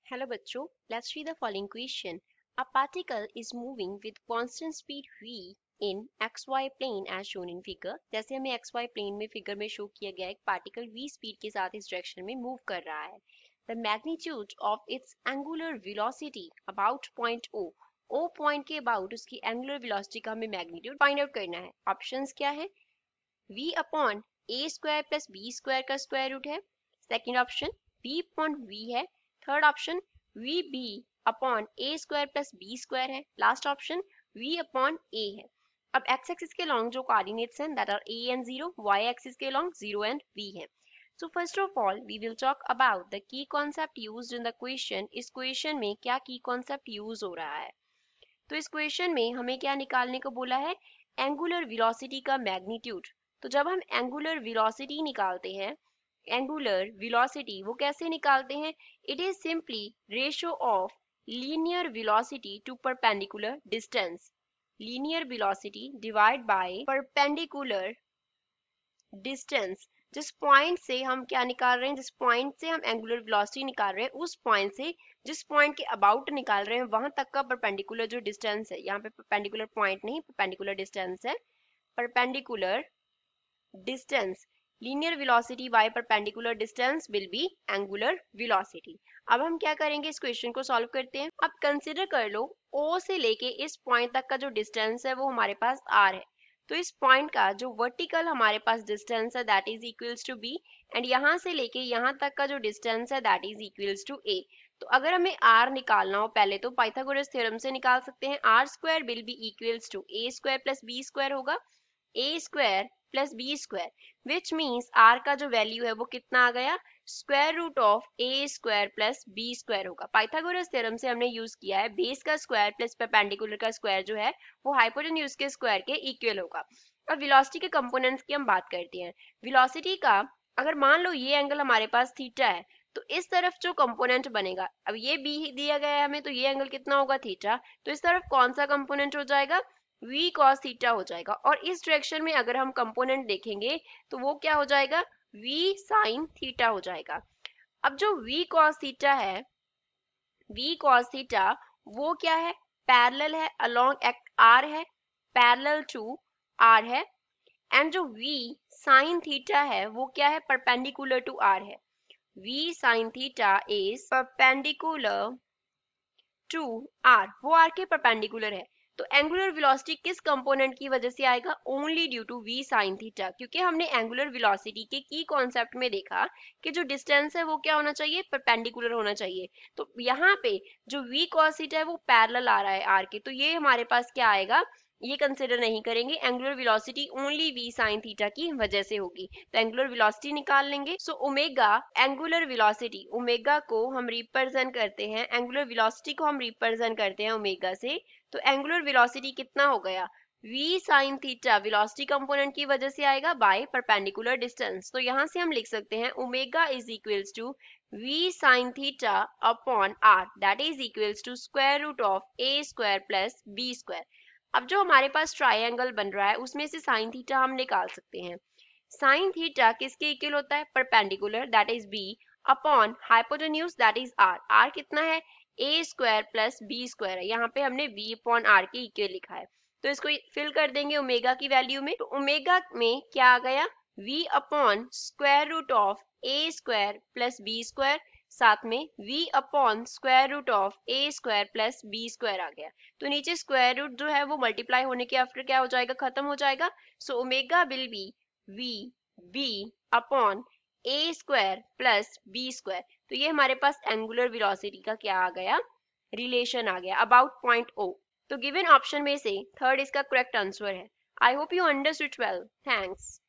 Hello बच्चों, let's read the following question. A particle is moving with constant speed v in xy plane as shown in figure. जैसे हमें xy plane में figure में show किया गया एक particle v speed के साथ इस डायरेक्शन में मूव कर रहा है. The magnitude of its angular velocity about point O. O point के अबाउट उसकी एंगुलर वेलोसिटी का हमें मैग्नीट्यूड फाइंड आउट करना है. ऑप्शंस क्या है? v upon a square plus b square का स्क्वायर रूट है. Second option b upon v है. Third option v b upon a square plus B square है. Last option v upon a है. अब x एक्सिस के long जो coordinates हैं that are a and 0, y axis के long 0 and v है. So first of all we will talk about the key concept used in the question. इस question में क्या की कॉन्सेप्ट यूज हो रहा है? तो इस क्वेश्चन में हमें क्या निकालने को बोला है? एंगुलर वेलोसिटी का मैग्नीट्यूड. तो जब हम एंगुलर वेलोसिटी निकालते हैं, एंगुलर वेलोसिटी वो कैसे निकालते हैं? It is simply ratio of linear velocity to perpendicular distance. Linear velocity divide by perpendicular distance. जिस पॉइंट से हम क्या निकाल रहे हैं, जिस पॉइंट से हम एंगुलर वेलोसिटी निकाल रहे हैं, उस पॉइंट से जिस पॉइंट के अबाउट निकाल रहे हैं वहां तक का परपेंडिकुलर जो डिस्टेंस है, यहाँ पे परपेंडिकुलर पॉइंट नहीं परपेंडिकुलर डिस्टेंस है. Perpendicular distance linear velocity bye perpendicular distance will be angular velocity. अब हम क्या करेंगे, इस क्वेश्चन को सॉल्व करते हैं. अब कंसिडर कर लो O से लेके इस पॉइंट तक का जो डिस्टेंस है वो हमारे पास R है. तो इस पॉइंट का जो वर्टिकल हमारे पास डिस्टेंस है that is equals to b and यहाँ से लेके यहाँ तक का जो डिस्टेंस है that is equals to a. तो अगर हमें r निकालना हो पहले तो पाइथागोरस थ्योरम से निकाल सकते हैं. r square will be equals to a square plus b square होगा. a square plus B square which means r का जो वैल्यू है वो कितना आ गया? Square root of a square plus b square होगा. पाइथागोरस थ्योरम से हमने यूज किया है बेस का स्क्वायर प्लस परपेंडिकुलर का स्क्वायर जो है वो हाइपोटेन्यूज के स्क्वायर के इक्वल होगा. अब वेलोसिटी के कंपोनेंट्स की हम बात करते हैं. वेलोसिटी का अगर मान लो ये एंगल हमारे पास थीटा है तो इस तरफ जो कंपोनेंट बनेगा, अब ये b दिया गया है हमें तो ये एंगल कितना होगा? थीटा. तो इस तरफ कौन सा कंपोनेंट हो जाएगा? v cos थीटा हो जाएगा. और इस डायरेक्शन में अगर हम कंपोनेंट देखेंगे तो वो क्या हो जाएगा? v sin थीटा हो जाएगा. अब जो v cos थीटा है, v cos थीटा वो क्या है? पैरेलल है अलोंग r है, पैरेलल टू r है. एंड जो v sin थीटा है वो क्या है? परपेंडिकुलर टू r है. v sin theta is perpendicular to r, वो r के परपेंडिकुलर है. तो एंगुलर वेलोसिटी किस कंपोनेंट की वजह से आएगा? Only due to v sin theta. क्योंकि हमने एंगुलर वेलोसिटी के की कॉन्सेप्ट में देखा कि जो डिस्टेंस है वो क्या होना चाहिए? परपेंडिकुलर होना चाहिए. तो यहाँ पे जो v cos थीटा है वो पैरेलल आ रहा है r के, तो ये हमारे पास क्या आएगा? ये कंसिडर नहीं करेंगे. Angular velocity only v sin theta की वजह से होगी. तो एंगुलर वेलोसिटी निकाल लेंगे. So omega angular velocity, omega को हम रिप्रेजेंट करते हैं, एंगुलर वेलोसिटी को हम रिप्रेजेंट करते हैं ओमेगा से. तो एंगुलर वेलोसिटी कितना हो गया? v sin theta velocity component की वजह से आएगा बाय परपेंडिकुलर डिस्टेंस. तो यहाँ से हम लिख सकते हैं omega is equals to v sin theta upon r that is equals to square root of a square plus b square. अब जो हमारे पास ट्रायंगल बन रहा है उसमें से साइन थीटा हम निकाल सकते हैं. साइन थीटा किसके इक्वल होता है? Perpendicular that is b upon hypotenuse that is r. r कितना है? a square plus b square है. यहाँ पे हमने v अपॉन r के इक्वल लिखा है. तो इसको फिल कर देंगे ओमेगा की वैल्यू में. तो ओमेगा में क्या आ गया? v upon square root of a square plus b square साथ में v upon square root of a square plus b square आ गया. तो नीचे स्क्वायर रूट जो है वो मल्टीप्लाई होने के आफ्टर क्या हो जाएगा? खत्म हो जाएगा. So omega will be v b upon a square plus b square. तो ये हमारे पास एंगुलर वेलोसिटी का क्या आ गया? रिलेशन आ गया अबाउट पॉइंट O. तो गिवन ऑप्शन में से थर्ड इसका करेक्ट आंसर है. I hope you understood well. Thanks.